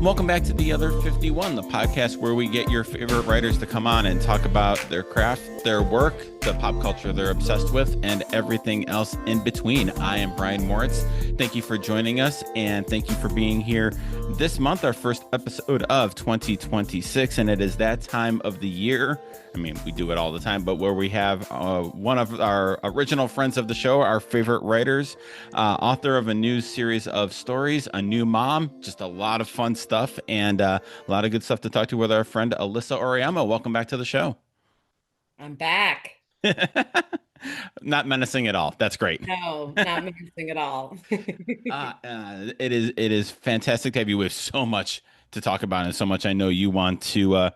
Welcome back to The Other 51, the podcast where we get your favorite writers to come on and talk about their craft, their work, the pop culture they're obsessed with, and everything else in between. I am Brian Moritz. Thank you for joining us, and thank you for being here this month, our first episode of 2026, and it is that time of the year. I mean, we do it all the time, but where we have one of our original friends of the show, our favorite writers, author of a new series of stories, a new mom, just a lot of fun stuff, and a lot of good stuff to talk to with our friend Alysa Auriemma. Welcome back to the show. I'm back. Not menacing at all. That's great. No, not menacing at all. It is fantastic to have you with so much to talk about and so much I know you want to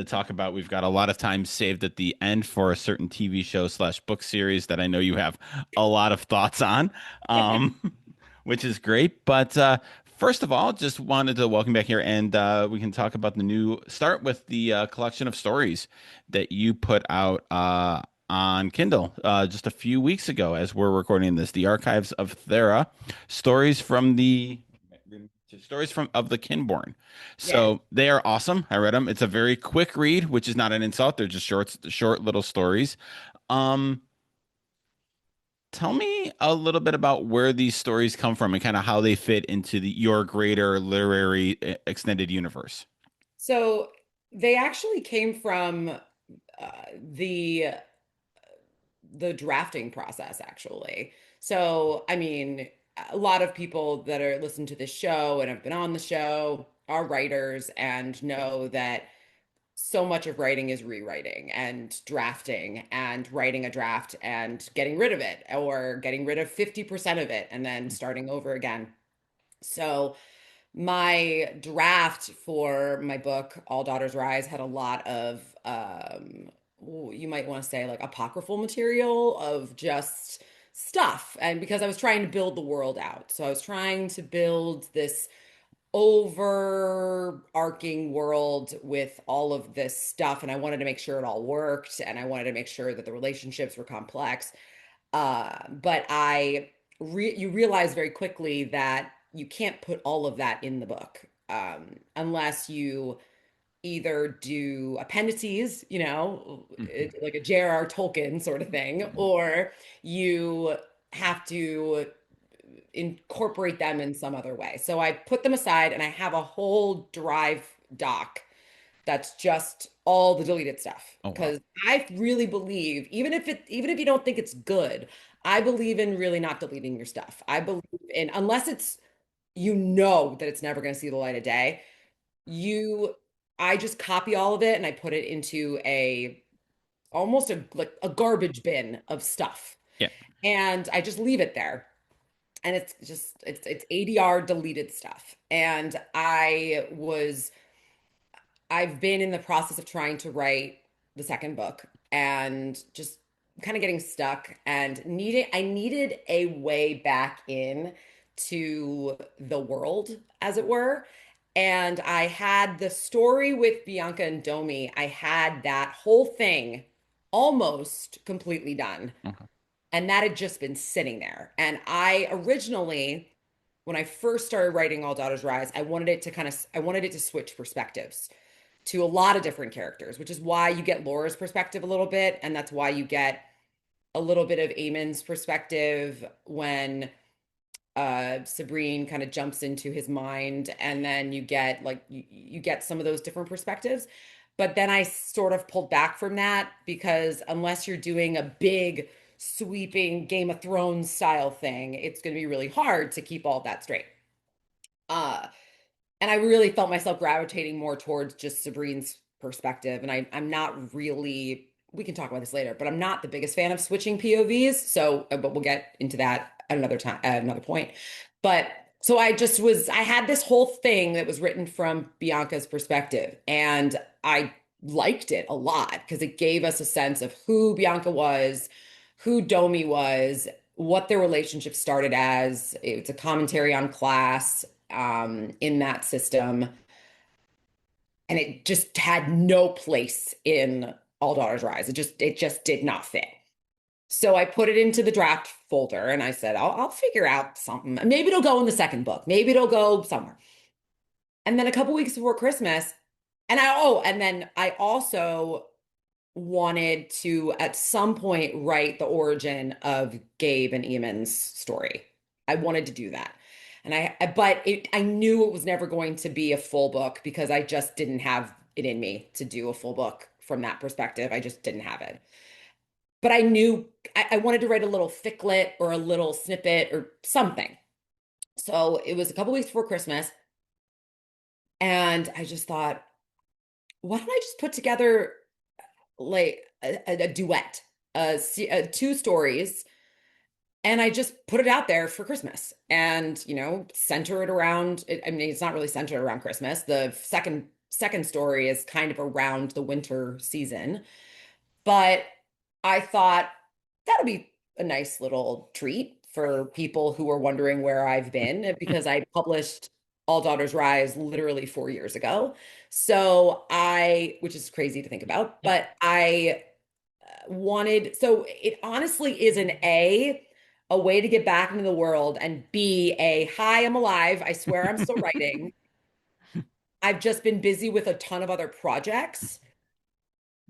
talk about. We've got a lot of time saved at the end for a certain TV show slash book series that I know you have a lot of thoughts on, which is great. But first of all, just wanted to welcome back here, and we can talk about the new start with the collection of stories that you put out on Kindle just a few weeks ago as we're recording this, the Archives of Theara, stories from the stories from of the Kinborn. Yes. So they are awesome. I read them. It's a very quick read, which is not an insult. They're just short little stories. Um, Tell me a little bit about where these stories come from and kind of how they fit into your greater literary extended universe. So they actually came from uh, the the drafting process, actually. So, I mean, a lot of people that are listening to this show and have been on the show are writers and know that so much of writing is rewriting and drafting and writing a draft and getting rid of it or getting rid of 50% of it and then starting over again. So my draft for my book, All Daughters Rise, had a lot of you might want to say like apocryphal material of just stuff. And because I was trying to build the world out. So I was trying to build this overarching world with all of this stuff, and I wanted to make sure it all worked, and I wanted to make sure that the relationships were complex. But you realize very quickly that you can't put all of that in the book, unless you either do appendices, Mhm. like a J.R.R. Tolkien sort of thing, or you have to incorporate them in some other way. So I put them aside and I have a whole Drive doc that's just all the deleted stuff. Oh wow. Because I really believe, even if you don't think it's good, I believe in really not deleting your stuff. I believe in, unless it's, that it's never going to see the light of day, you I just copy all of it and I put it into a almost a garbage bin of stuff. Yeah. And I just leave it there, and it's ADR deleted stuff. And I've been in the process of trying to write the second book and just kind of getting stuck and I needed a way back in to the world, as it were. And I had the story with Bianca and Domi. I had that whole thing almost completely done, Okay. and that had just been sitting there. And I originally, when I first started writing All Daughters Rise, I wanted it to switch perspectives to a lot of different characters, which is why you get Laura's perspective a little bit, and that's why you get a little bit of Eamon's perspective when Sabrine kind of jumps into his mind, and then you get some of those different perspectives. But then I sort of pulled back from that because unless you're doing a big sweeping Game of Thrones style thing, it's going to be really hard to keep all of that straight. Uh, and I really felt myself gravitating more towards just Sabrine's perspective. And I'm not really, we can talk about this later, but I'm not the biggest fan of switching POVs. So, but we'll get into that at another time, at another point. But so I had this whole thing that was written from Bianca's perspective. And I liked it a lot because it gave us a sense of who Bianca was, who Domi was, what their relationship started as. It's a commentary on class in that system, and it just had no place in All Daughters Rise. It just did not fit. So I put it into the draft folder, and I said, I'll figure out something. Maybe it'll go in the second book. Maybe it'll go somewhere. And then a couple weeks before Christmas, and then I also wanted to at some point write the origin of Gabe and Eamon's story. I wanted to do that. I knew it was never going to be a full book because I just didn't have it in me to do a full book from that perspective. I just didn't have it. But I knew I wanted to write a little ficclet or a little snippet or something. So it was a couple weeks before Christmas, and I just thought, why don't I just put together like a duet, two stories, and I just put it out there for Christmas, and center it around. I mean, it's not really centered around Christmas. The second story is kind of around the winter season, but I thought that'll be a nice little treat for people who are wondering where I've been because I published All Daughters Rise literally 4 years ago. Which is crazy to think about, but I so it honestly is a way to get back into the world, and B, hi, I'm alive. I swear I'm still writing. I've just been busy with a ton of other projects,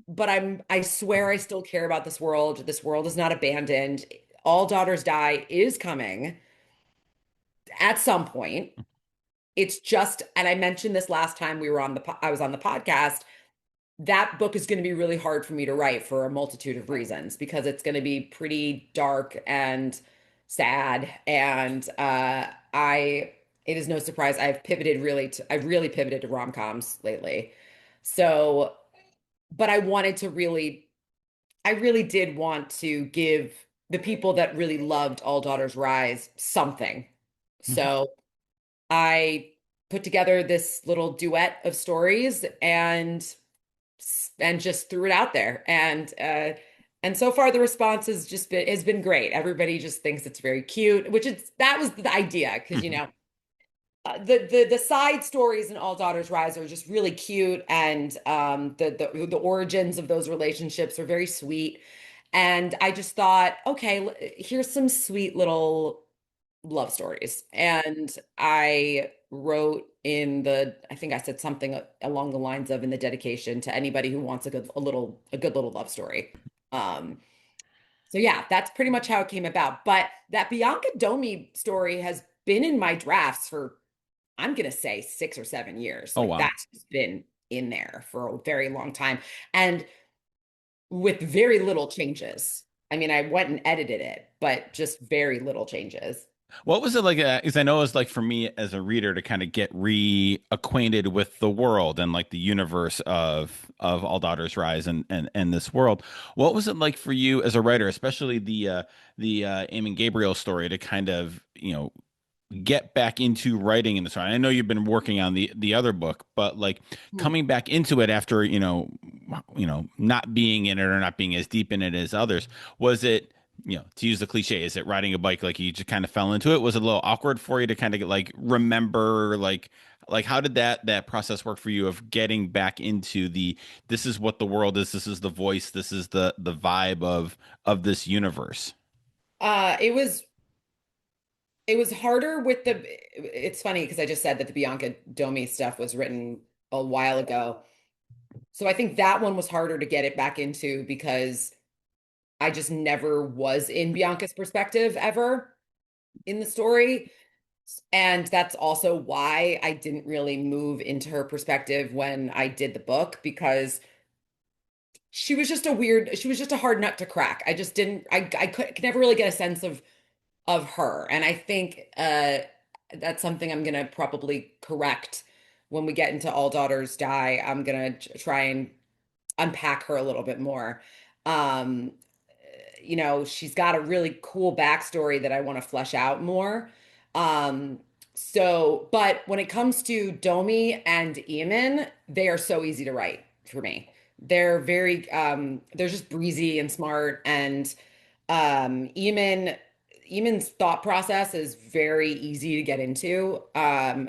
but I swear I still care about this world. This world is not abandoned. All Daughters Die is coming at some point. It's just, and I mentioned this last time I was on the podcast. That book is going to be really hard for me to write for a multitude of reasons because it's going to be pretty dark and sad. And it is no surprise I've really pivoted to rom-coms lately. So, but I really did want to give the people that really loved All Daughters Rise something. So I put together this little duet of stories and just threw it out there. And so far the response has been great. Everybody just thinks it's very cute, that was the idea because the side stories in All Daughters Rise are just really cute, and the origins of those relationships are very sweet. And I just thought, okay, here's some sweet little love stories. And I wrote I think I said something along the lines of in the dedication to anybody who wants a good little love story. Um, so yeah, that's pretty much how it came about. But that Bianca Domi story has been in my drafts for, I'm gonna say, 6 or 7 years. Oh, Like wow. that's just been in there for a very long time. And with very little changes. I mean, I went and edited it, but just very little changes. What was it like? Because I know it was like for me as a reader to kind of get reacquainted with the world and like the universe of All Daughters Rise and this world. What was it like for you as a writer, especially the Eamon Gabriel story, to kind of get back into writing in the story? I know you've been working on the other book, but like Hmm. coming back into it after not being in it or not being as deep in it as others, was it, to use the cliche, is it riding a bike, like you just kind of fell into it? Was it a little awkward for you to kind of get, like, remember, like how did that process work for you of getting back into this is what the world is, this is the voice, this is the vibe of this universe? Uh, it was it was harder with it's funny because I just said that the Bianca Domi stuff was written a while ago. So I think that one was harder to get it back into because I just never was in Bianca's perspective ever in the story. And that's also why I didn't really move into her perspective when I did the book, because she was just a hard nut to crack. I just didn't, I could never really get a sense of her. And I think that's something I'm gonna probably correct when we get into All Daughters Die. I'm gonna try and unpack her a little bit more. Um, she's got a really cool backstory that I want to flesh out more. Um, but when it comes to Domi and Eamon, they are so easy to write for me. They're just breezy and smart, and Eamon's thought process is very easy to get into.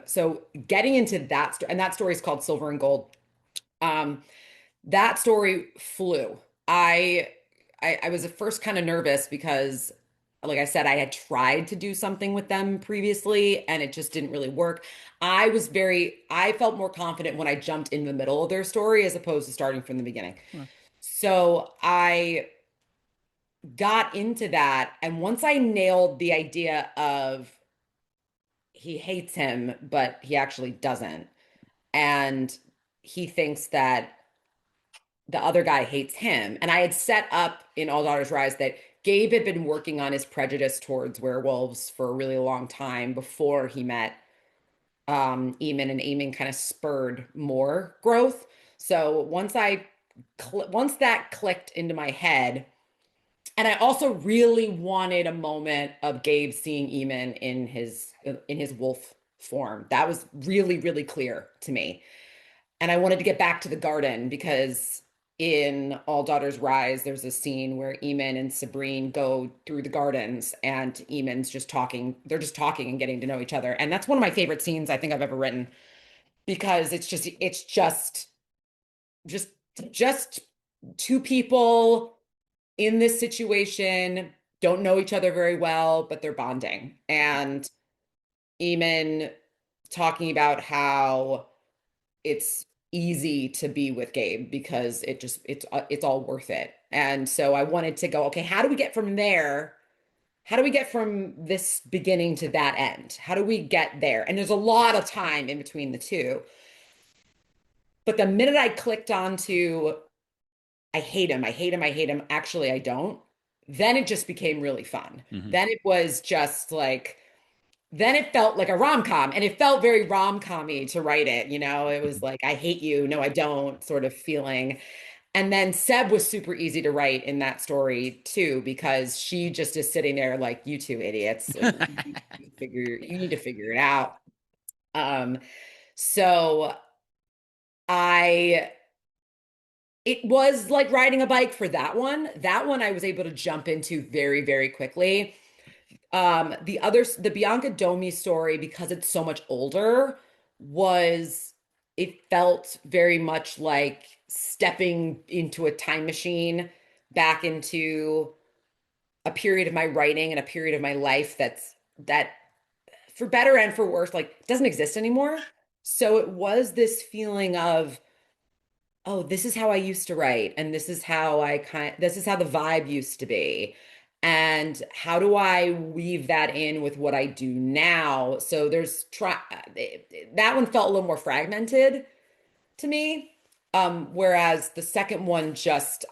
So getting into that story, and that story is called Silver and Gold. Um, that story flew. I I was at first kind of nervous because like I said, I had tried to do something with them previously and it just didn't really work. I felt more confident when I jumped in the middle of their story as opposed to starting from the beginning. Well, So I got into that. And once I nailed the idea of he hates him, but he actually doesn't, and he thinks that the other guy hates him. And I had set up in All Daughters Rise that Gabe had been working on his prejudice towards werewolves for a really long time before he met Eamon, and Eamon kind of spurred more growth. So once that clicked into my head, and I also really wanted a moment of Gabe seeing Eamon in his wolf form. That was really, really clear to me. And I wanted to get back to the garden because in All Daughters Rise, there's a scene where Eamon and Sabrine go through the gardens and Eamon's just talking. They're just talking and getting to know each other. And that's one of my favorite scenes I think I've ever written because just just two people in this situation, don't know each other very well, but they're bonding. And Eamon talking about how it's easy to be with Gabe because it's all worth it. And so I wanted to go, okay, how do we get from there? How do we get from this beginning to that end? How do we get there? And there's a lot of time in between the two. But the minute I clicked onto I hate him, I hate him, I hate him, actually I don't, then it just became really fun. mhm. Then it was just like then it felt like a rom-com and it felt very rom-com-y to write it, you know. It was like I hate you, no I don't sort of feeling. And then Seb was super easy to write in that story too because she just is sitting there like you two idiots, like you need to figure it out. um so I it was like riding a bike for that one. That one I was able to jump into very, very quickly. The Bianca Domi story, because it's so much older, was it felt very much like stepping into a time machine back into a period of my writing and a period of my life that for better and for worse, like doesn't exist anymore. So it was this feeling of oh, this is how I used to write, and this is how the vibe used to be. And how do I weave that in with what I do now? So that one felt a little more fragmented to me. Whereas the second one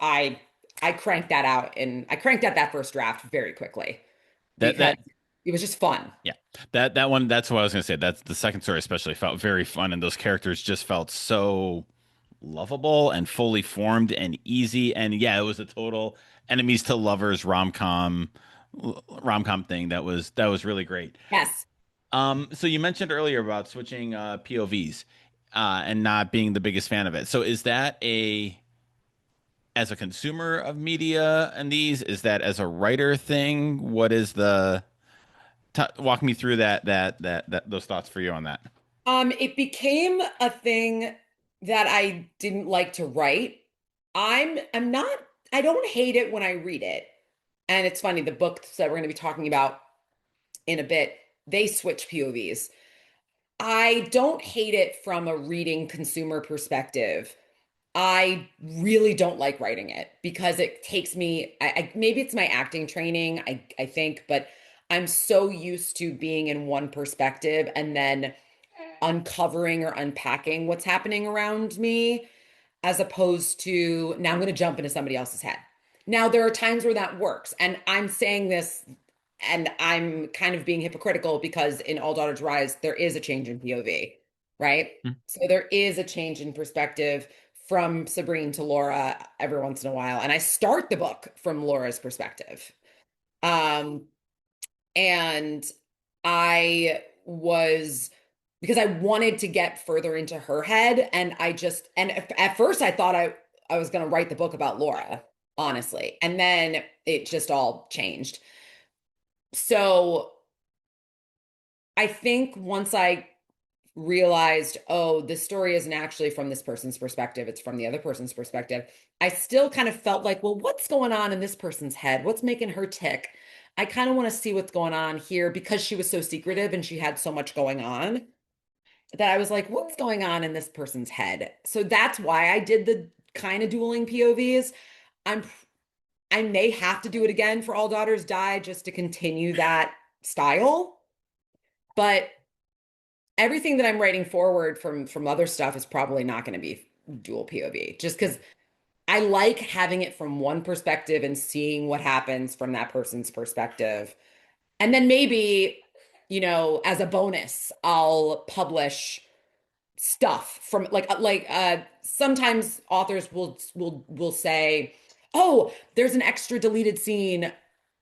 I cranked that out and I cranked out that first draft very quickly That because that it was just fun. yeah, that one. That's what I was gonna say. That's the second story, especially felt very fun, and those characters just felt so lovable and fully formed and easy. And yeah, it was a total enemies to lovers rom com thing. That was really great. Yes. So you mentioned earlier about switching POVs and not being the biggest fan of it. So is that a as a consumer of media and these, is that as a writer thing? What is the walk me through that those thoughts for you on that? It became a thing that I didn't like to write. I'm not I don't hate it when I read it. And it's funny, the books that we're going to be talking about in a bit, they switch POVs. I don't hate it from a reading consumer perspective. I really don't like writing it because it takes me, maybe it's my acting training, I think, but I'm so used to being in one perspective and then uncovering or unpacking what's happening around me as opposed to now I'm going to jump into somebody else's head. Now, there are times where that works. And I'm saying this and I'm kind of being hypocritical because in All Daughters Rise, there is a change in POV, right? So there is a change in perspective from Sabrine to Laura every once in a while. And I start the book from Laura's perspective. Um, and I was because I wanted to get further into her head and at first I thought I was going to write the book about Laura, honestly. And then it just all changed. So I think once I realized, oh, this story isn't actually from this person's perspective, it's from the other person's perspective, I still kind of felt like, well, what's going on in this person's head? What's making her tick? I kind of want to see what's going on here because she was so secretive and she had so much going on that I was like, what's going on in this person's head? So that's why I did the kind of dueling POVs. I'm I may have to do it again for All Daughters Die just to continue that style, but everything that I'm writing forward from other stuff is probably not going to be dual POV just because I like having it from one perspective and seeing what happens from that person's perspective. And then maybe, as a bonus, I'll publish stuff from sometimes authors will say, "Oh, there's an extra deleted scene.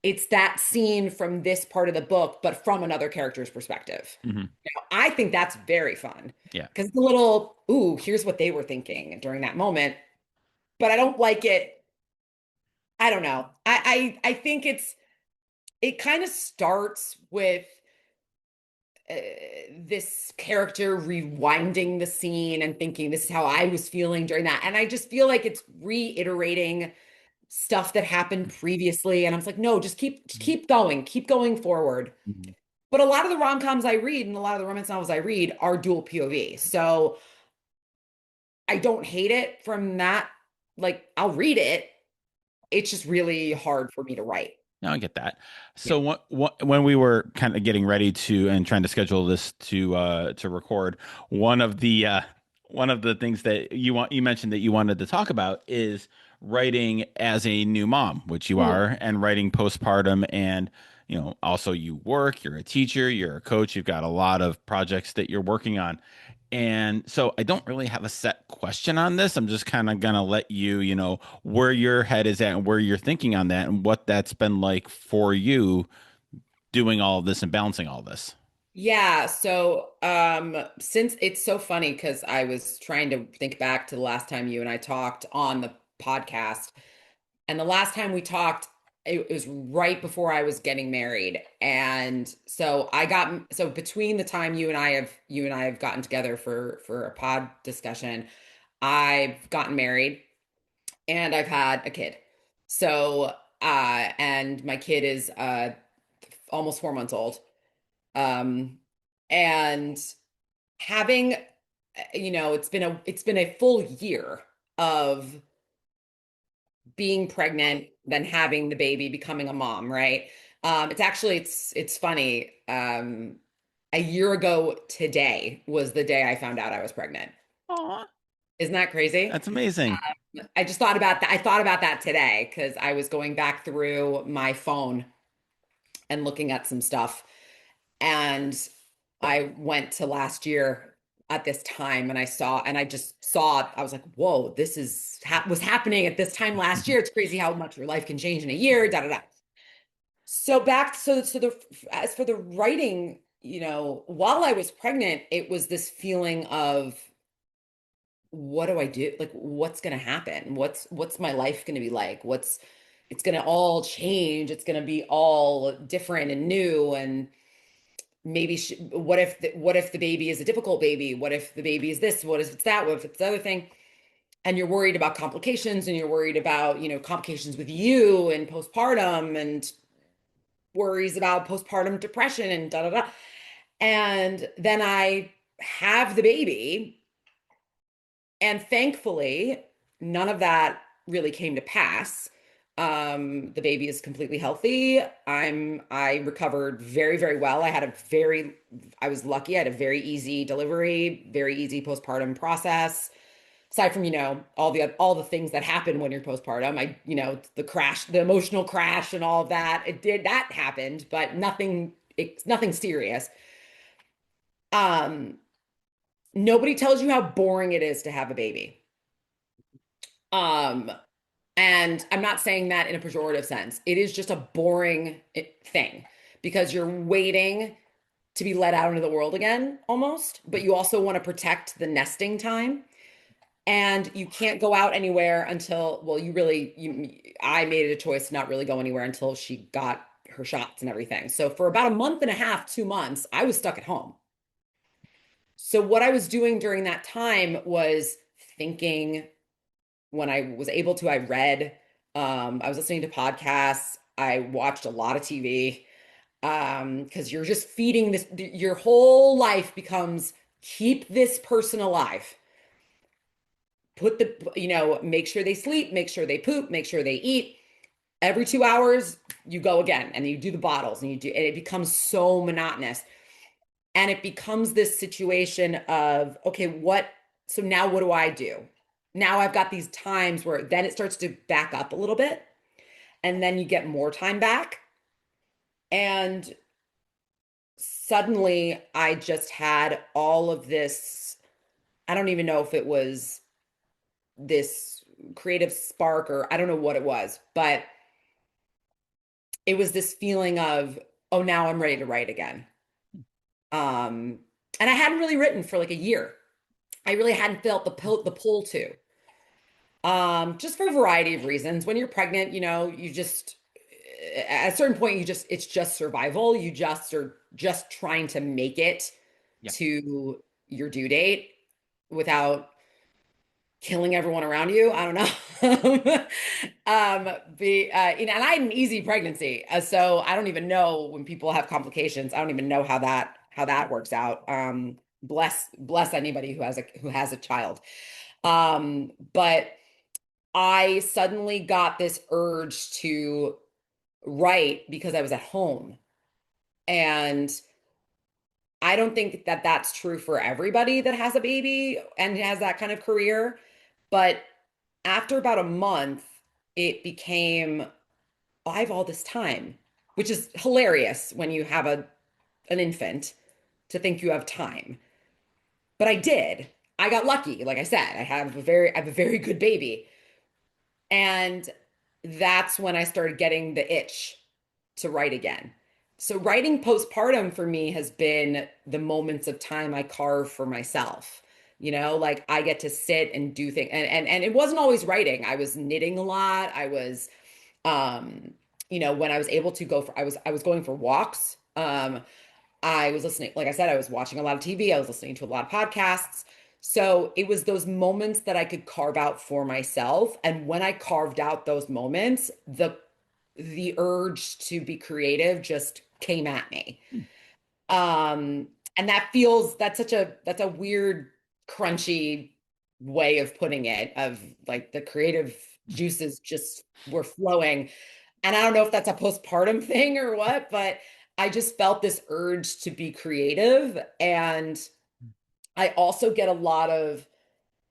It's that scene from this part of the book, but from another character's perspective." Hmm. I think that's very fun Yeah. because it's a little, ooh, here's what they were thinking during that moment. But I don't like it. I don't know. I think it kind of starts with uh, this character rewinding the scene and thinking this is how I was feeling during that. And I just feel like it's reiterating stuff that happened previously. And I was like, no, keep going forward. Mhm. But a lot of the rom-coms I read and a lot of the romance novels I read are dual POV. So I don't hate it from that. Like, I'll read it. It's just really hard for me to write. No, I get that. Yeah. So when we were kind of getting ready to and trying to schedule this to record, one of the uh, one of the things that you mentioned that you wanted to talk about is writing as a new mom, which you Mm. are, and writing postpartum, and also you work, you're a teacher, you're a coach, you've got a lot of projects that you're working on. And so I don't really have a set question on this. I'm just kind of gonna let you, where your head is at and where you're thinking on that and what that's been like for you doing all of this and balancing all this. Yeah, so since it's so funny because I was trying to think back to the last time you and I talked on the podcast, and the last time we talked, it was right before I was getting married. And so between the time you and I have gotten together for a pod discussion, I've gotten married and I've had a kid. So and my kid is almost 4 months old. Um and having it's been a full year of being pregnant, then having the baby, becoming a mom, right? It's funny. A year ago today was the day I found out I was pregnant. Aw, Isn't that crazy? that's amazing. I just thought about that. I thought about that today because I was going back through my phone and looking at some stuff. And I went to last year at this time and I just saw, I was like, whoa, was happening at this time last year. It's crazy how much your life can change in a year, da da da. As for the writing, while I was pregnant, it was this feeling of what do I do? Like, what's going to happen? What's my life going to be like? It's going to all change. It's going to be all different and new. And maybe what if the baby is a difficult baby? What if the baby is this? What if it's that? What if it's the other thing? And you're worried about complications and you're worried about, complications with you and postpartum and worries about postpartum depression and da da da. And then I have the baby, and thankfully, none of that really came to pass. The baby is completely healthy. I recovered very, very well. I was lucky. I had a very easy delivery, very easy postpartum process. Aside from, all the things that happen when you're postpartum, the emotional crash and all of that, that happened, but it's nothing serious. Um, Nobody tells you how boring it is to have a baby. Um, And I'm not saying that in a pejorative sense. It is just a boring thing because you're waiting to be let out into the world again almost, but you also want to protect the nesting time. And you can't go out anywhere until, well, I made it a choice to not really go anywhere until she got her shots and everything. So for about a month and a half, 2 months, I was stuck at home. So what I was doing during that time was thinking. When I was able to, I read, I was listening to podcasts. I watched a lot of TV, because you're just feeding this, your whole life becomes keep this person alive. Put the, make sure they sleep, make sure they poop, make sure they eat. Every 2 hours, you go again and you do the bottles and and it becomes so monotonous. And it becomes this situation of, okay, so now what do I do? Now I've got these times where then it starts to back up a little bit, and then you get more time back. And suddenly I just had all of this. I don't even know if it was this creative spark or I don't know what it was, but it was this feeling of, oh, now I'm ready to write again. Um, and I hadn't really written for like a year. I really hadn't felt the pull to. Just for a variety of reasons. When you're pregnant, you just at a certain point it's just survival. You just are just trying to make it Yeah. to your due date without killing everyone around you. I don't know. And I had an easy pregnancy, so I don't even know when people have complications. I don't even know how that works out. Bless anybody who has a child. But I suddenly got this urge to write because I was at home. And I don't think that that's true for everybody that has a baby and has that kind of career. But after about a month, it became, I have all this time, which is hilarious when you have an infant to think you have time. But I did. I got lucky. Like I said, I have a very good baby. And that's when I started getting the itch to write again. So writing postpartum for me has been the moments of time I carve for myself. Like I get to sit and do things, and it wasn't always writing. I was knitting a lot. I was when I was able to go for I was going for walks. I was listening, like I said, I was watching a lot of TV. I was listening to a lot of podcasts. So it was those moments that I could carve out for myself. And when I carved out those moments, the urge to be creative just came at me. Um, and that's a weird, crunchy way of putting it, of like the creative juices just were flowing. And I don't know if that's a postpartum thing or what, but I just felt this urge to be creative. And I also get a lot of,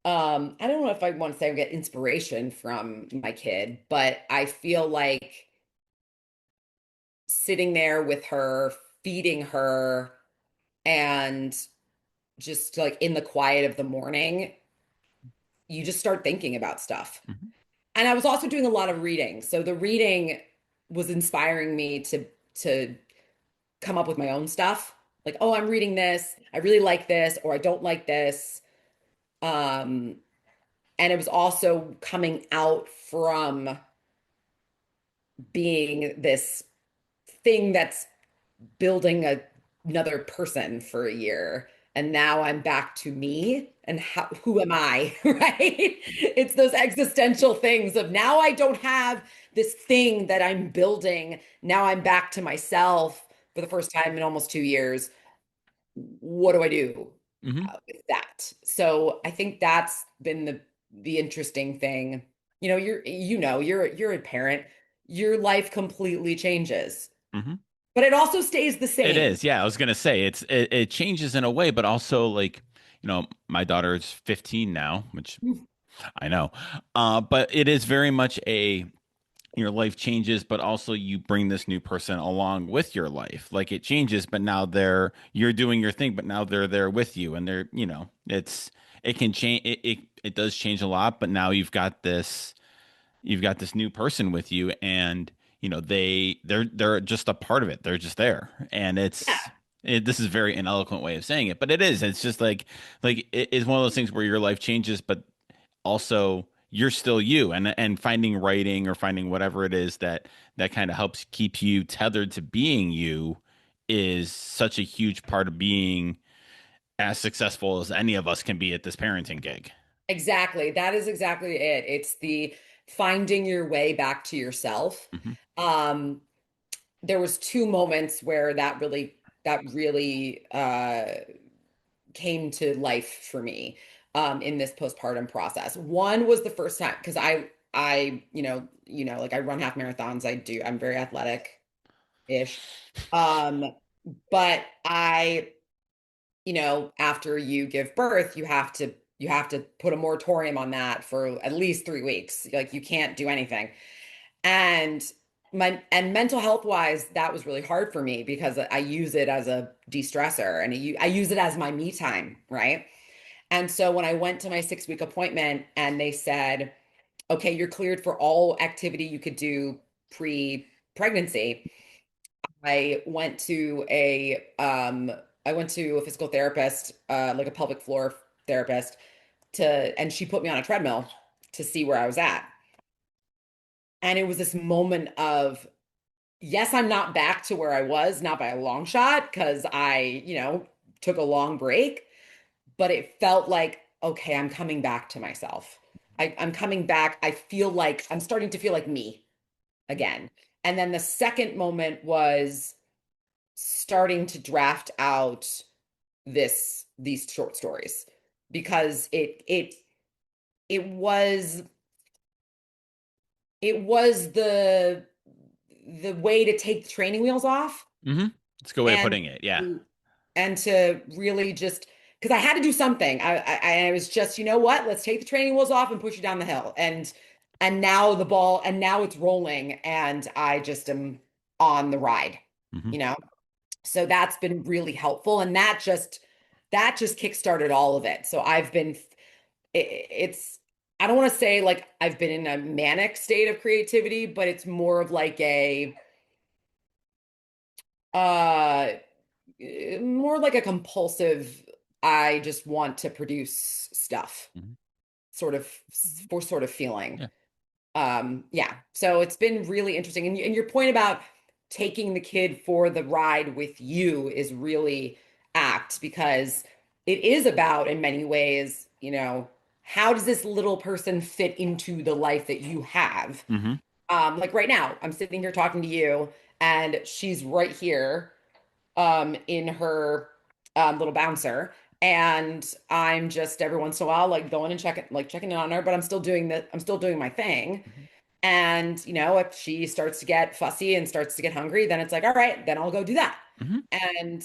I don't know if I want to say I get inspiration from my kid, but I feel like sitting there with her, feeding her, and just like in the quiet of the morning, you just start thinking about stuff. Mhm. And I was also doing a lot of reading. So the reading was inspiring me to come up with my own stuff. Like, oh, I'm reading this. I really like this, or I don't like this. Um, and it was also coming out from being this thing that's building another person for a year. And now I'm back to me and who am I, right? It's those existential things of now I don't have this thing that I'm building. Now I'm back to myself for the first time in almost 2 years. What do I do Mhm. with that? So I think that's been the interesting thing. You're a parent. Your life completely changes, Mhm. but it also stays the It same. is. Yeah, I was gonna say it changes in a way, but also like, my daughter is 15 now, which I know. But it is very much your life changes, but also you bring this new person along with your life. Like it changes, but now you're doing your thing, but now they're there with you, and it can change. It does change a lot, but now you've got this new person with you, and they're just a part of it. They're just there, and this is a very ineloquent way of saying it, but it's just like it's one of those things where your life changes, but also you're still you, and finding writing or finding whatever it is that kind of helps keep you tethered to being you is such a huge part of being as successful as any of us can be at this parenting gig. Exactly. That is exactly it. It's finding your way back to yourself. Hmm. Um, there was two moments where that really came to life for me in this postpartum process. One was the first time because like I run half marathons. I'm very athletic-ish. Um, but after you give birth, you have to put a moratorium on that for at least 3 weeks. Like you can't do anything. And mental health wise, that was really hard for me because I use it as a de-stressor and I use it as my me time, right? And so when I went to my 6 week appointment and they said, okay, you're cleared for all activity you could do pre-pregnancy, I went to a physical therapist, like a pelvic floor therapist, and she put me on a treadmill to see where I was at. And it was this moment of, yes, I'm not back to where I was, not by a long shot, because I took a long break, but it felt like, okay, I'm coming back to myself. I'm coming back. I'm starting to feel like me again. And then the second moment was starting to draft out these short stories because it was the way to take the training wheels off Hmm. It's a good way of and putting it. Yeah. and to really just because I had to do something. I was just, you know what? Let's take the training wheels off and push you down the hill. And now it's rolling, and I just am on the ride, Hmm. you know? So that's been really helpful. And that just kickstarted all of it. So it's, I don't want to say like I've been in a manic state of creativity, but it's more of like uh, more like a compulsive, I just want to produce stuff Hmm. sort of sort of feeling. Yeah. Yeah, so it's been really interesting. And your point about taking the kid for the ride with you is really apt because it is about, in many ways, how does this little person fit into the life that you have? Hmm. Like right now, I'm sitting here talking to you, and she's right here in her little bouncer. And I'm just every once in a while like going and checking in on her, but I'm still doing my thing. Hmm. And if she starts to get fussy and starts to get hungry, then it's like, all right, then I'll go do that. Hmm. And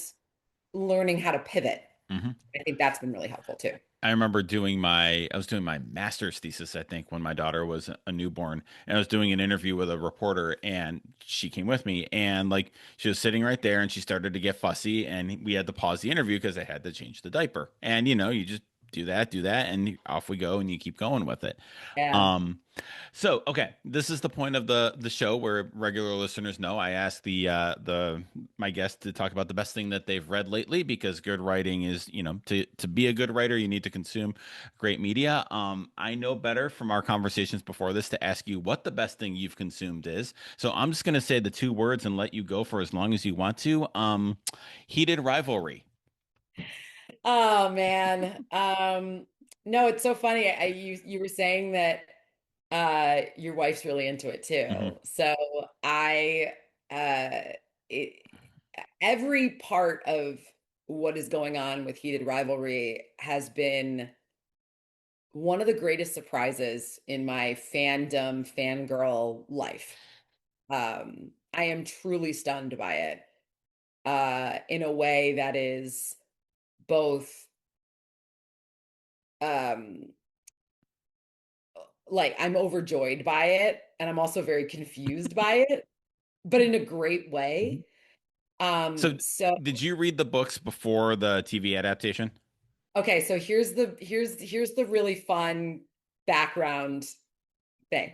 learning how to pivot. Hmm. I think that's been really helpful too. I remember I was doing my master's thesis, I think, when my daughter was a newborn, and I was doing an interview with a reporter, and she came with me, and like she was sitting right there, and she started to get fussy, and we had to pause the interview because I had to change the diaper, and you just do that, and off we go, and you keep going with it. Yeah. Um, so, okay, this is the point of the show where regular listeners know I ask the my guests to talk about the best thing that they've read lately because good writing is, to be a good writer, you need to consume great media. I know better from our conversations before this to ask you what the best thing you've consumed is. So I'm just going to say the two words and let you go for as long as you want to. Heated Rivalry. Oh man. No, it's so funny. You were saying that your wife's really into it Hmm. too. So I it, every part of what is going on with Heated Rivalry has been one of the greatest surprises in my fangirl life. I am truly stunned by it in a way that is both um, like I'm overjoyed by it and I'm also very confused by it, but in a great Hmm. way. So, So did you read the books before the TV adaptation? okay, so here's the really fun background thing.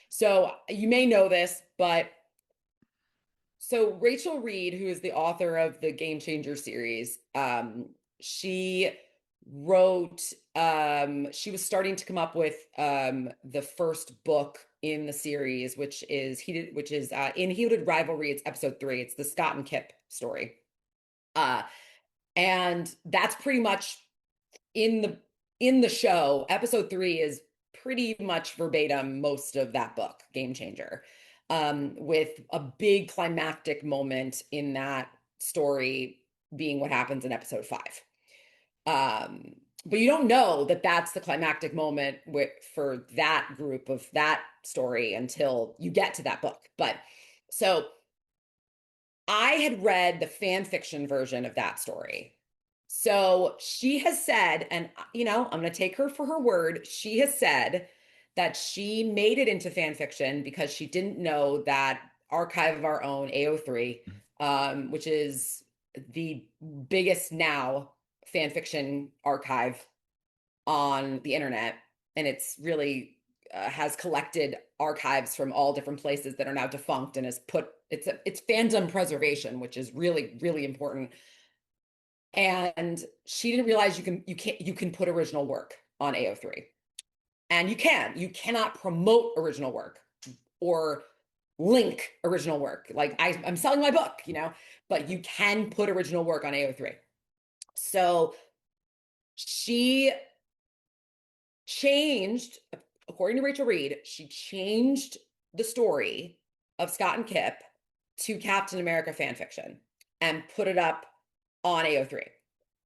So you may know this, but so Rachel Reed, who is the author of the Game Changer series, she wrote she was starting to come up with the first book in the series, which is in Heated Rivalry. It's episode 3. It's the Scott and Kip story. Uh and that's pretty much in the show. Episode 3 is pretty much verbatim most of that book, Game Changer, with a big climactic moment in that story being what happens in episode 5. But you don't know that that's the climactic moment for that group of that story until you get to that book. But so I had read the fan fiction version of that story. So she has said, and I'm going to take her for her word. She has said that she made it into fan fiction because she didn't know that Archive of Our Own, AO3, which is the biggest now fan fiction archive on the internet, and it's really has collected archives from all different places that are now defunct, and has put it's fandom preservation, which is really, really important. And she didn't realize you can put original work on AO3, and you cannot promote original work or link original work. Like I'm selling my book, but you can put original work on AO3. So she changed, according to Rachel Reed, she changed the story of Scott and Kip to Captain America fan fiction and put it up on AO3.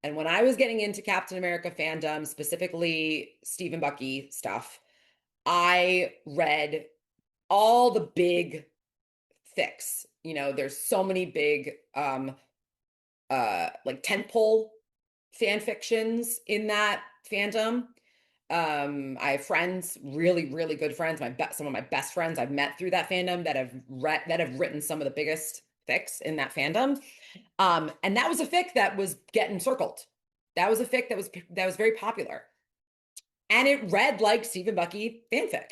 And when I was getting into Captain America fandom, specifically Steve and Bucky stuff, I read all the big fics. There's so many big like tentpole fan fictions in that fandom. I have friends, really, really good friends. Some of my best friends I've met through that fandom that have written some of the biggest fics in that fandom. And that was a fic that was getting circled. That was a fic that was very popular. And it read like Steve and Bucky fanfic.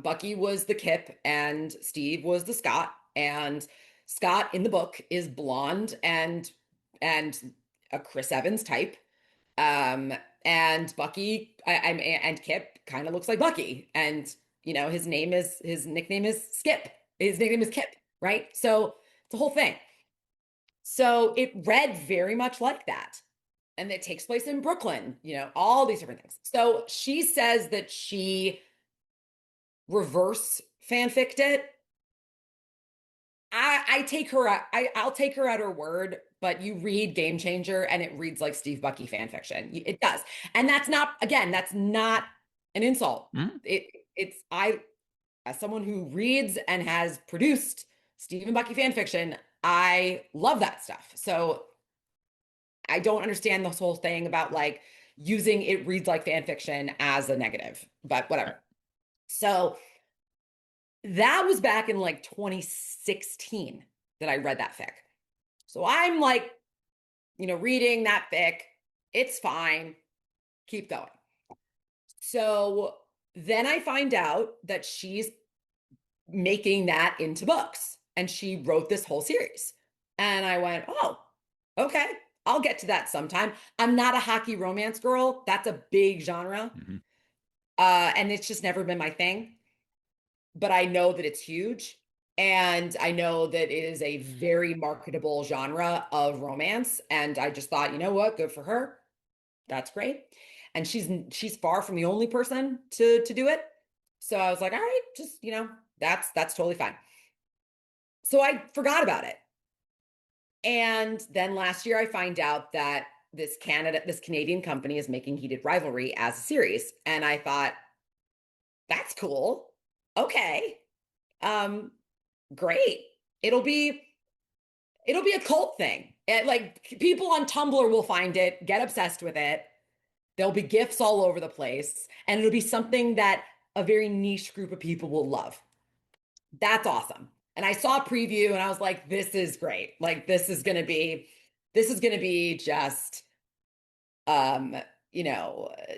Bucky was the Kip and Steve was the Scott. And Scott in the book is blonde and a Chris Evans type. And Bucky and Kip kind of looks like Bucky. And his nickname is Skip. His nickname is Kip, right? So it's a whole thing. So it read very much like that. And it takes place in Brooklyn, all these different things. So she says that she reverse fanficked it. I'll take her at her word, but you read Game Changer and it reads like Steve Bucky fan fiction. It does. And that's not an insult. As someone who reads and has produced Steve and Bucky fan fiction, I love that stuff. So I don't understand this whole thing about like using it reads like fan fiction as a negative, but whatever. So that was back in like 2016 that I read that fic. So I'm like, reading that fic. It's fine. Keep going. So then I find out that she's making that into books and she wrote this whole series. And I went, oh, okay. I'll get to that sometime. I'm not a hockey romance girl. That's a big genre. Mm-hmm. And it's just never been my thing. But I know that it's huge. And I know that it is a very marketable genre of romance. And I just thought, you know what? Good for her. That's great. And she's far from the only person to do it. So I was like, all right, just, that's totally fine. So I forgot about it. And then last year I find out that this Canadian company is making Heated Rivalry as a series. And I thought, that's cool. Okay. Great. It'll be a cult thing. Like people on Tumblr will find it, get obsessed with it. There'll be GIFs all over the place, and it'll be something that a very niche group of people will love. That's awesome. And I saw a preview and I was like, this is great. Like this is going to be just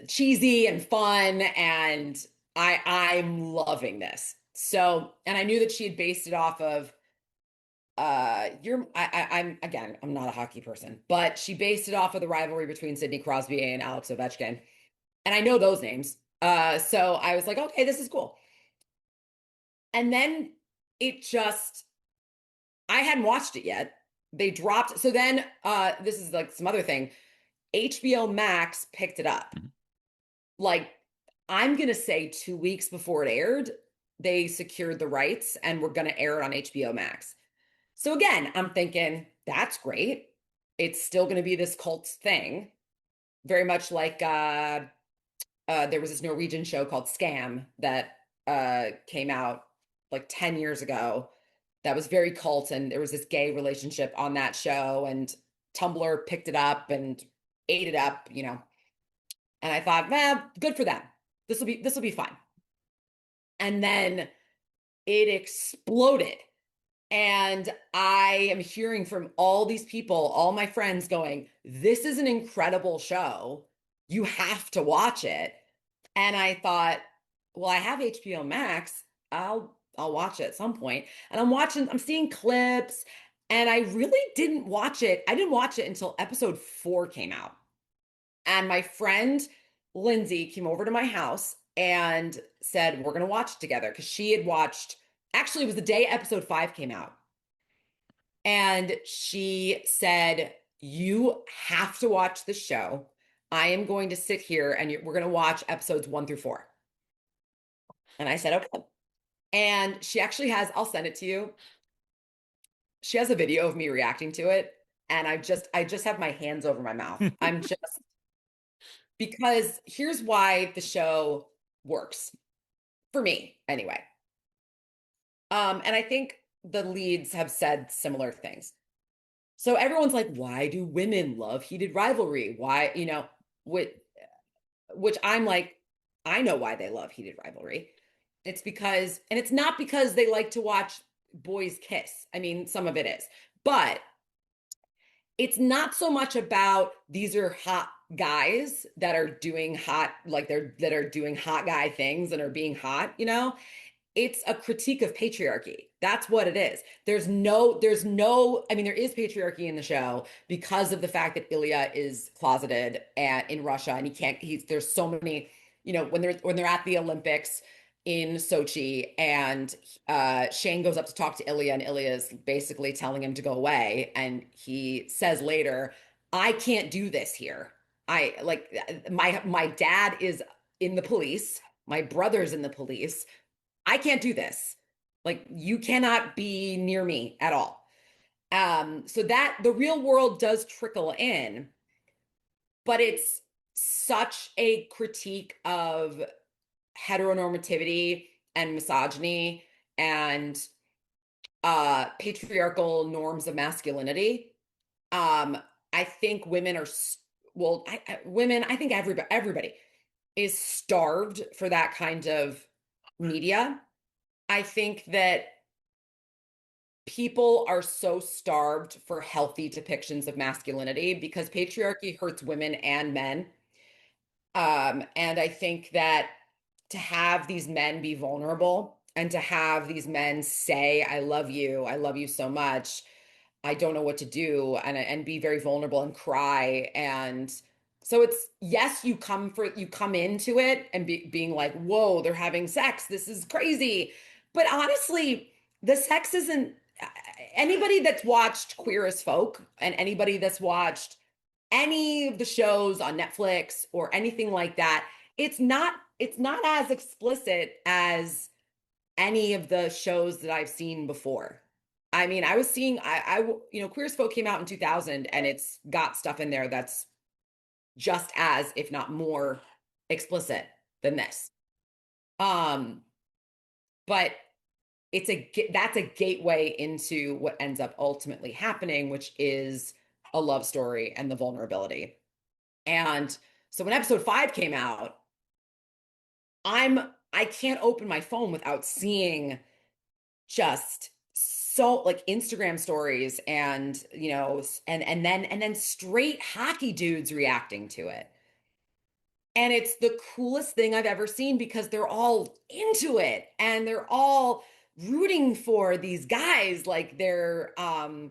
cheesy and fun, and I'm loving this. So, and I knew that she had based it off of I'm not a hockey person, but she based it off of the rivalry between Sidney Crosby and Alex Ovechkin. And I know those names. So I was like, okay, this is cool. And then I hadn't watched it yet. They dropped. So then this is like some other thing. HBO Max picked it up. Mm-hmm. Like I'm going to say 2 weeks before it aired, they secured the rights and were going to air it on HBO Max. So again, I'm thinking that's great. It's still going to be this cult thing, very much like there was this Norwegian show called Scam that came out like 10 years ago that was very cult, and there was this gay relationship on that show, and Tumblr picked it up and ate it up, you know. And I thought, good for them. This will be fun. And then it exploded. And I am hearing from all these people, all my friends going, this is an incredible show. You have to watch it. And I thought, well, I have HBO Max. I'll watch it at some point. And I'm seeing clips, and I really didn't watch it. I didn't watch it until episode 4 came out. And my friend Lindsay came over to my house and said, we're going to watch it together, because she had watched, actually, it was the day episode 5 came out. And she said, you have to watch the show. I am going to sit here and we're going to watch episodes 1 through 4. And I said, okay. And she actually has, I'll send it to you. She has a video of me reacting to it. And I just have my hands over my mouth. I'm just, because here's why the show works for me anyway. And I think the leads have said similar things. So everyone's like, why do women love Heated Rivalry? Why, which I'm like, I know why they love Heated Rivalry. It's because, and it's not because they like to watch boys kiss. I mean, some of it is, but it's not so much about these are hot guys that are doing hot, like that are doing hot guy things and are being hot, you know? It's a critique of patriarchy. That's what it is. I mean, there is patriarchy in the show because of the fact that Ilya is closeted in Russia, and there's so many, when they're at the Olympics in Sochi, and Shane goes up to talk to Ilya, and Ilya is basically telling him to go away. And he says later, I can't do this here. I like my dad is in the police, my brother's in the police. I can't do this. Like, you cannot be near me at all. So that the real world does trickle in, but it's such a critique of heteronormativity and misogyny and patriarchal norms of masculinity. Um, I think women are, well, women, I think everybody is starved for that kind of media. I think that people are so starved for healthy depictions of masculinity because patriarchy hurts women and men. And I think that to have these men be vulnerable and to have these men say, I love you so much, I don't know what to do, and be very vulnerable and cry. And so it's, yes, you come into it and being like, whoa, they're having sex. This is crazy. But honestly, the sex isn't, anybody that's watched Queer as Folk and anybody that's watched any of the shows on Netflix or anything like that, it's not as explicit as any of the shows that I've seen before. I mean, I was seeing, Queer as Folk came out in 2000, and it's got stuff in there that's just as, if not more, explicit than this. Um, but that's a gateway into what ends up ultimately happening, which is a love story and the vulnerability. And so when episode 5 came out, I can't open my phone without seeing just so like Instagram stories and and then straight hockey dudes reacting to it. And it's the coolest thing I've ever seen because they're all into it and they're all rooting for these guys like they're I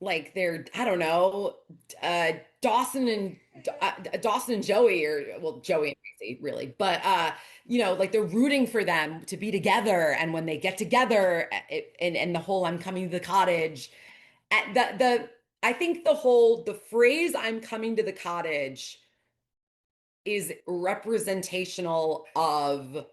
don't know, uh Dawson and Joey, or well, Joey and Casey really, but like they're rooting for them to be together, and when they get together, and the whole I'm coming to the cottage, the I think the phrase I'm coming to the cottage is representational of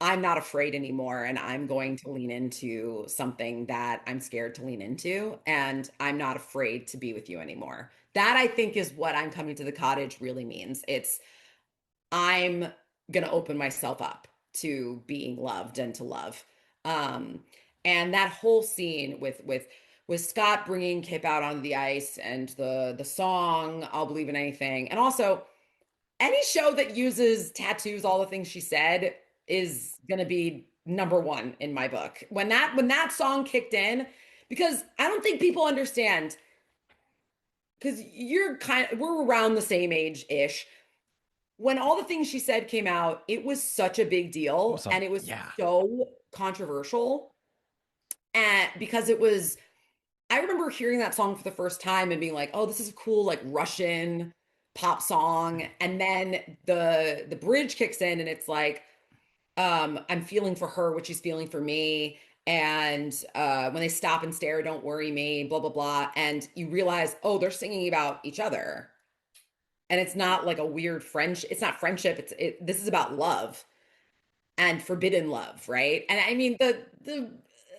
I'm not afraid anymore, and I'm going to lean into something that I'm scared to lean into, and I'm not afraid to be with you anymore. That I think is what I'm coming to the cottage really means. It's I'm gonna open myself up to being loved and to love. Um, and that whole scene with Scott bringing Kip out onto the ice and the song "I'll Believe in Anything," and also any show that uses tattoos, all the things she said, is gonna be number one in my book. When that song kicked in, because I don't think people understand, because we're around the same age-ish. When all the things she said came out, it was such a big deal and it was Yeah. so controversial. And because it was, I remember hearing that song for the first time and being like, oh, this is a cool, like Russian pop song. And then the bridge kicks in and it's like, I'm feeling for her what she's feeling for me. And when they stop and stare, don't worry me, blah, blah, blah. And you realize, oh, they're singing about each other. And it's not like a weird friendship. It's not friendship. This is about love and forbidden love, right? And I mean the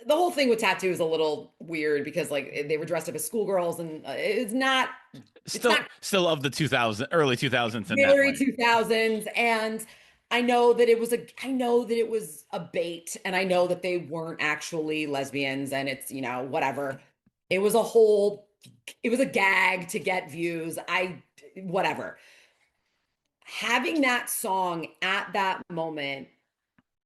whole thing with tattoo is a little weird because like they were dressed up as schoolgirls and it's not Still of the 2000 early 2000s in that very way. 2000s. And I know that it was a bait, and I know that they weren't actually lesbians, and it's, whatever. It was a whole it was a gag to get views. Whatever. Having that song at that moment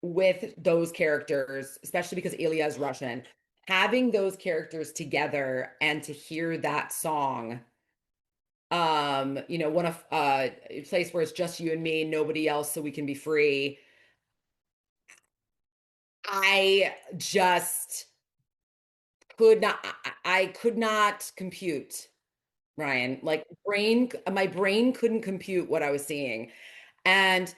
with those characters, especially because Ilya is Russian, having those characters together and to hear that song, one of a place where it's just you and me, nobody else, so we can be free. I just I could not compute, Ryan. Like my brain couldn't compute what I was seeing. And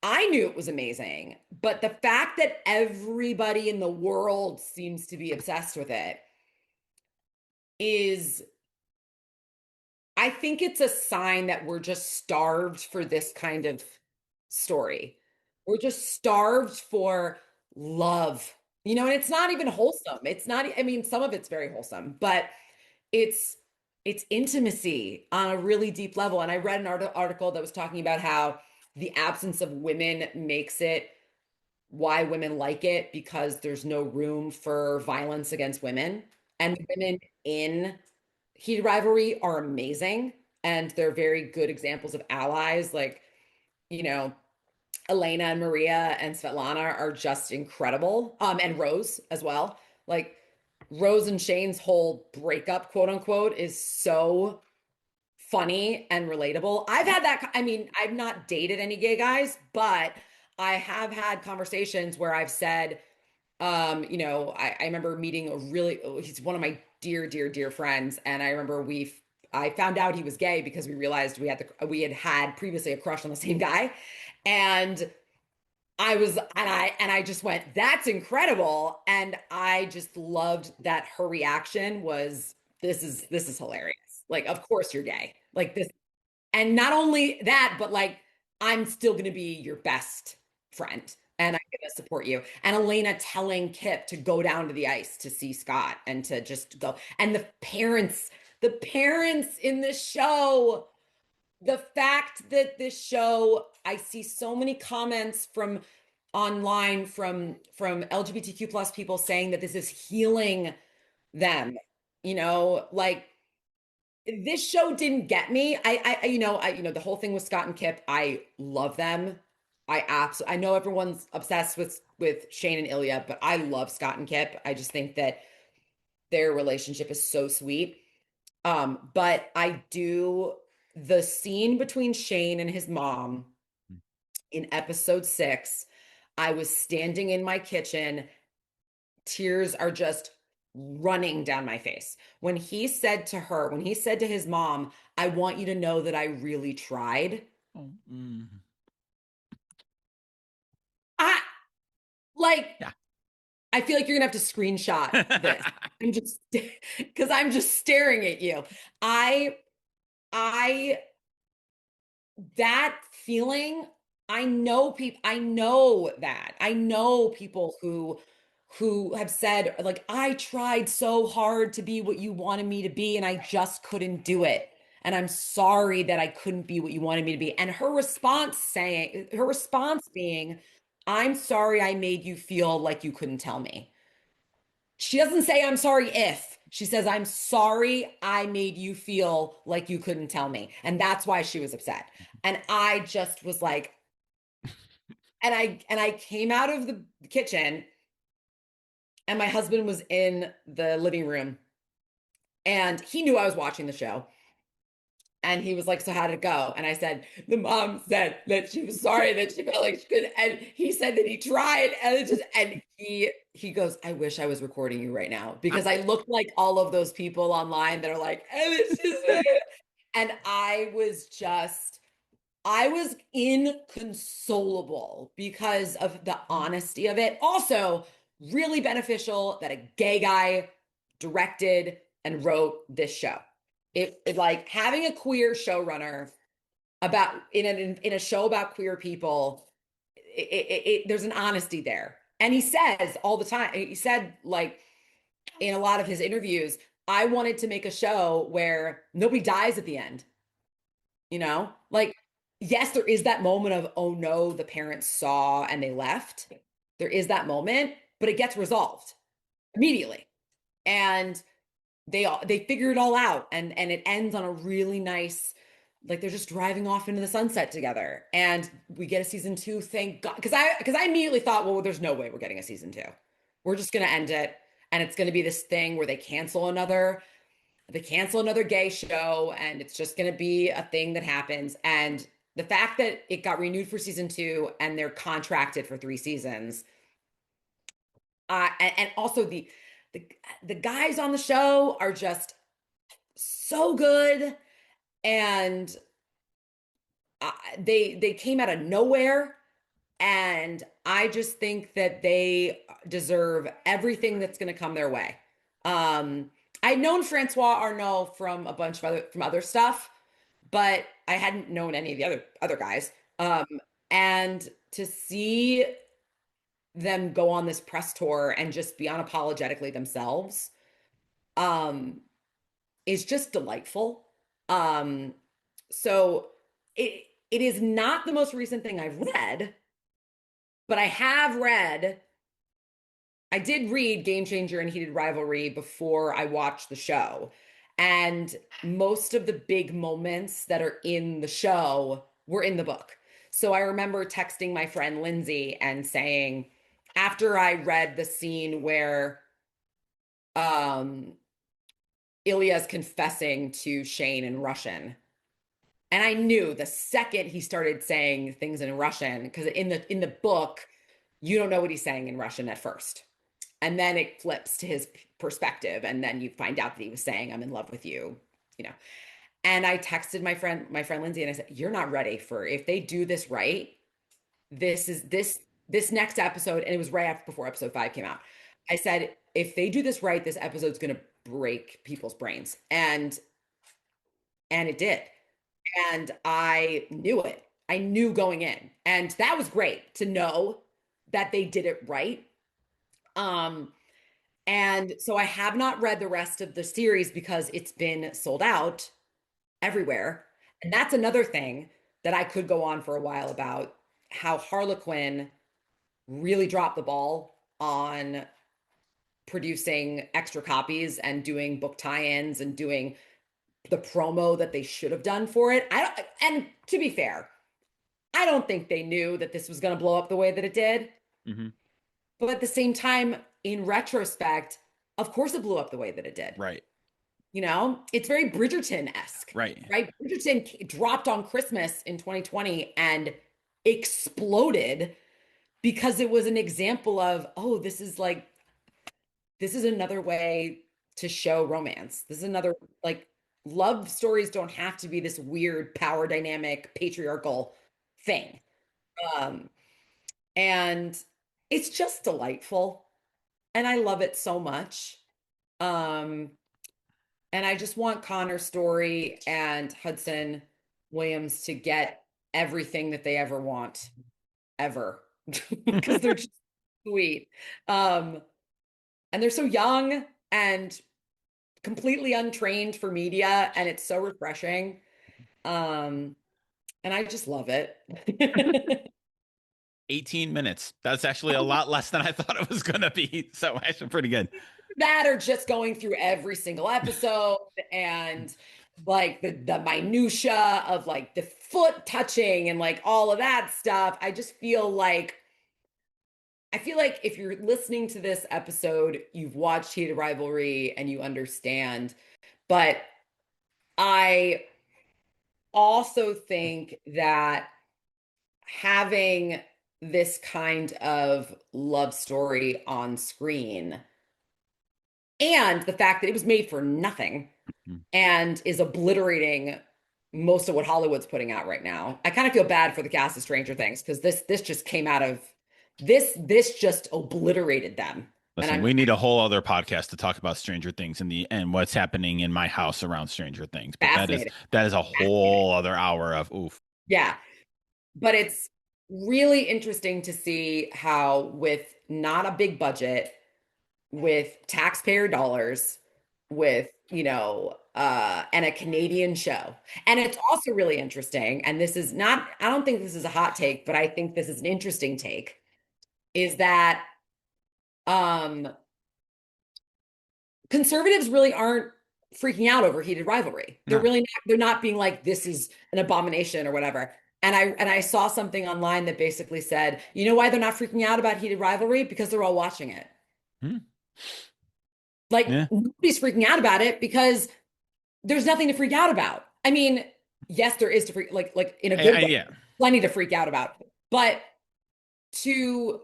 I knew it was amazing, but the fact that everybody in the world seems to be obsessed with it is, I think it's a sign that we're just starved for this kind of story. We're just starved for love. And it's not even wholesome. It's not, I mean, some of it's very wholesome, but it's it's intimacy on a really deep level. And I read an article that was talking about how the absence of women makes it why women like it, because there's no room for violence against women. And the women in Heated Rivalry are amazing. And they're very good examples of allies. Like, you know, Elena and Maria and Svetlana are just incredible. And Rose as well. Like Rose and Shane's whole breakup, quote unquote, is so funny and relatable. I've had that. I mean, I've not dated any gay guys, but I have had conversations where I've said, I remember meeting he's one of my dear, dear, dear friends. And I remember I found out he was gay because we realized we had previously a crush on the same guy. And I just went, that's incredible. And I just loved that her reaction was, this is hilarious. Like, of course you're gay. Like this. And not only that, but like, I'm still going to be your best friend and I'm going to support you. And Elena telling Kip to go down to the ice to see Scott and to just go. And the parents in this show, the fact that this show, I see so many comments from online from LGBTQ plus people saying that this is healing them, like this show didn't get me. The whole thing with Scott and Kip, I love them. I know everyone's obsessed with Shane and Ilya, but I love Scott and Kip. I just think that their relationship is so sweet. But the scene between Shane and his mom in episode 6, I was standing in my kitchen, tears are just running down my face. When he said to his mom, I want you to know that I really tried. Oh, mm. I like, Yeah. I feel like you're gonna have to screenshot this. I'm just because I'm just staring at you. I I that feeling, I know people who have said like, I tried so hard to be what you wanted me to be and I just couldn't do it. And I'm sorry that I couldn't be what you wanted me to be. And her response being, I'm sorry I made you feel like you couldn't tell me. She doesn't say, I'm sorry if. She says, I'm sorry I made you feel like you couldn't tell me. And that's why she was upset. And I just was like, and I came out of the kitchen and my husband was in the living room and he knew I was watching the show. And he was like, so how did it go? And I said, the mom said that she was sorry that she felt like she could. And he said that he tried. And it just, and he goes, I wish I was recording you right now because I looked like all of those people online that are like, and it's just, and I was inconsolable because of the honesty of it. Also, really beneficial that a gay guy directed and wrote this show. It like having a queer showrunner about in a show about queer people, there's an honesty there. And he says all the time, he said like in a lot of his interviews, I wanted to make a show where nobody dies at the end. Like, yes, there is that moment of, oh no, the parents saw and they left. There is that moment, but it gets resolved immediately. And they figure it all out and it ends on a really nice, like they're just driving off into the sunset together. And we get a season two, thank God. Because I immediately thought, well, there's no way we're getting a season two. We're just gonna end it. And it's gonna be this thing where they cancel another gay show and it's just going to be a thing that happens. And the fact that it got renewed for season two and they're contracted for 3 seasons, and also the the guys on the show are just so good, and they came out of nowhere. And I just think that they deserve everything that's going to come their way. I'd known Francois Arnault from a bunch of other stuff, but I hadn't known any of the other guys. And to see them go on this press tour and just be unapologetically themselves, um, is just delightful. Um, so it is not the most recent thing I've read, but I did read Game Changer and Heated Rivalry before I watched the show. And most of the big moments that are in the show were in the book. So I remember texting my friend Lindsay and saying, after I read the scene where um Ilya's confessing to Shane in Russian, and I knew the second he started saying things in Russian, because in the book, you don't know what he's saying in Russian at first. And then it flips to his perspective, and then you find out that he was saying, I'm in love with you, you know. And I texted my friend Lindsay, and I said, you're not ready for, if they do this right, this next episode, and it was right after before episode 5 came out. I said, if they do this right, this episode's gonna break people's brains. And it did. And I knew it. I knew going in. And that was great to know that they did it right. Um, and so I have not read the rest of the series because it's been sold out everywhere. And that's another thing that I could go on for a while about how Harlequin really dropped the ball on producing extra copies and doing book tie-ins and doing the promo that they should have done for it. I don't, and to be fair, I don't think they knew that this was going to blow up the way that it did. Mm-hmm. But at the same time, in retrospect, of course it blew up the way that it did. Right. It's very Bridgerton-esque, Right. right? Bridgerton dropped on Christmas in 2020 and exploded because it was an example of, oh, this is another way to show romance. This is another, like, love stories don't have to be this weird power dynamic patriarchal thing. Um, and it's just delightful. And I love it so much. Um, and I just want Connor Story and Hudson Williams to get everything that they ever want, ever, because they're just sweet. Um, and they're so young and completely untrained for media, and it's so refreshing. Um, and I just love it. 18 minutes. That's actually a lot less than I thought it was going to be. So actually pretty good. That or just going through every single episode and like the minutia of like the foot touching and like all of that stuff. I feel like if you're listening to this episode, you've watched Heated Rivalry and you understand. But I also think that having this kind of love story on screen and the fact that it was made for nothing Mhm. and is obliterating most of what Hollywood's putting out right now. I kind of feel bad for the cast of Stranger Things because this just came out of this just obliterated them. And Listen, I'm we need a whole other podcast to talk about Stranger Things and what's happening in my house around Stranger Things. But fascinated. that is a Fascinated. whole other hour of oof. Yeah. But it's really interesting to see how with not a big budget, with taxpayer dollars, with, and a Canadian show. And it's also really interesting, and this is not, I don't think this is a hot take, but I think this is an interesting take, is that um conservatives really aren't freaking out over Heated Rivalry. No. They're not being like, this is an abomination or whatever. And I saw something online that basically said, you know why they're not freaking out about Heated Rivalry? Because they're all watching it. Hmm. Like Yeah. nobody's freaking out about it because there's nothing to freak out about. I mean, yes, there is to freak like in a good way, Yeah. plenty to freak out about. But to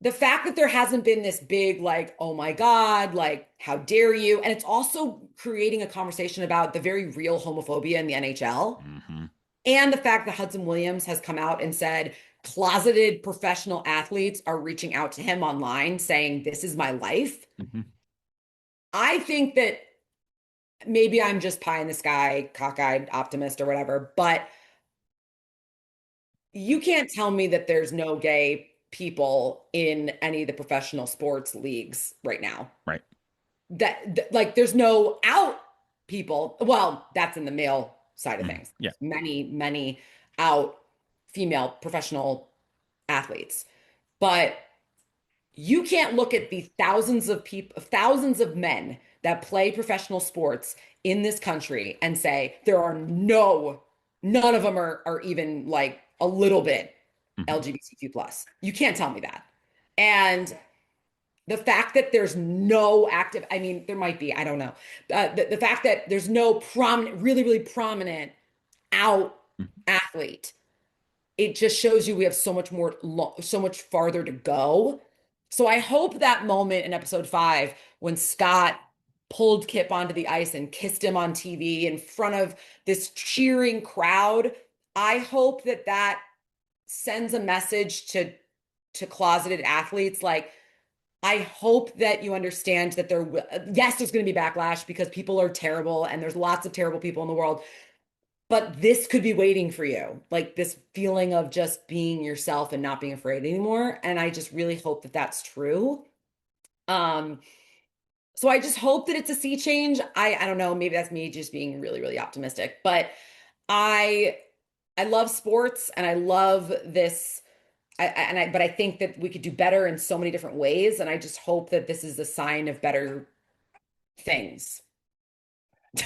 the fact that there hasn't been this big, like, oh my God, like, how dare you? And it's also creating a conversation about the very real homophobia in the NHL. Hmm. And the fact that Hudson Williams has come out and said closeted professional athletes are reaching out to him online saying, this is my life. Hmm. I think that maybe I'm just pie in the sky, cockeyed optimist or whatever, but you can't tell me that there's no gay people in any of the professional sports leagues right now. Right. Like there's no out people. Well, that's in the male side of Mhm. things. Yeah. Many out female professional athletes. But you can't look at the thousands of people, thousands of men that play professional sports in this country and say there are none of them are even like a little bit Hmm. LGBTQ plus. You can't tell me that. And the fact that there's no active, I mean, there might be, I don't know. The fact that there's no prominent, really prominent out athlete, it just shows you we have so much more, so much farther to go. So I hope that moment in episode 5 when Scott pulled Kip onto the ice and kissed him on TV in front of this cheering crowd, I hope that that sends a message to closeted athletes like, I hope that you understand that yes, there's going to be backlash because people are terrible and there's lots of terrible people in the world, but this could be waiting for you. Like this feeling of just being yourself and not being afraid anymore. And I just really hope that that's true. Um, so I just hope that it's a sea change. I don't know, maybe that's me just being really optimistic, but I I love sports and I love this but I think that we could do better in so many different ways. And I just hope that this is a sign of better things.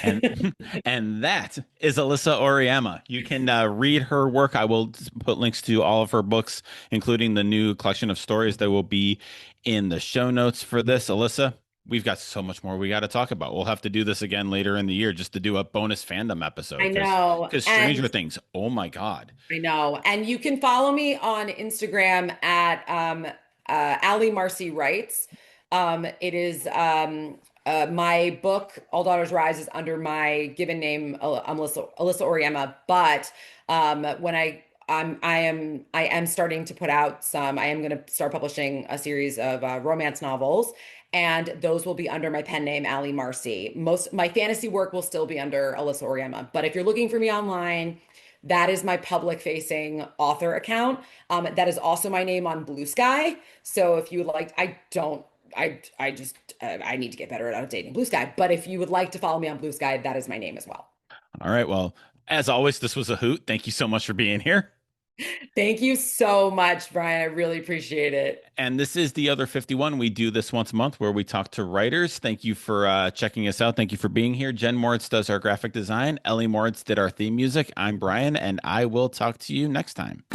And and that is Alysa Auriemma. You can read her work. I will put links to all of her books, including the new collection of stories that will be in the show notes for this. Alyssa, we've got so much more we got to talk about. We'll have to do this again later in the year just to do a bonus fandom episode I know. because Stranger Things. Oh my God. I know. And you can follow me on Instagram at Ali Marcy Writes. It is my book, All Daughters Rise, is under my given name, Alysa Auriemma. But when I am starting to put out some, I am going to start publishing a series of romance novels. And those will be under my pen name, Ali Marcy. Most my fantasy work will still be under Alysa Auriemma. But if you're looking for me online, That is my public facing author account. That is also my name on Blue Sky. So if you would like, I don't, I just, I need to get better at updating Blue Sky. But if you would like to follow me on Blue Sky, that is my name as well. All right. Well, as always, this was a hoot. Thank you so much for being here. Thank you so much, Brian. I really appreciate it. And this is the other 51. We do this once a month where we talk to writers. Thank you for checking us out. Thank you for being here. Jen Moritz does our graphic design. Ellie Moritz did our theme music. I'm Brian, and I will talk to you next time.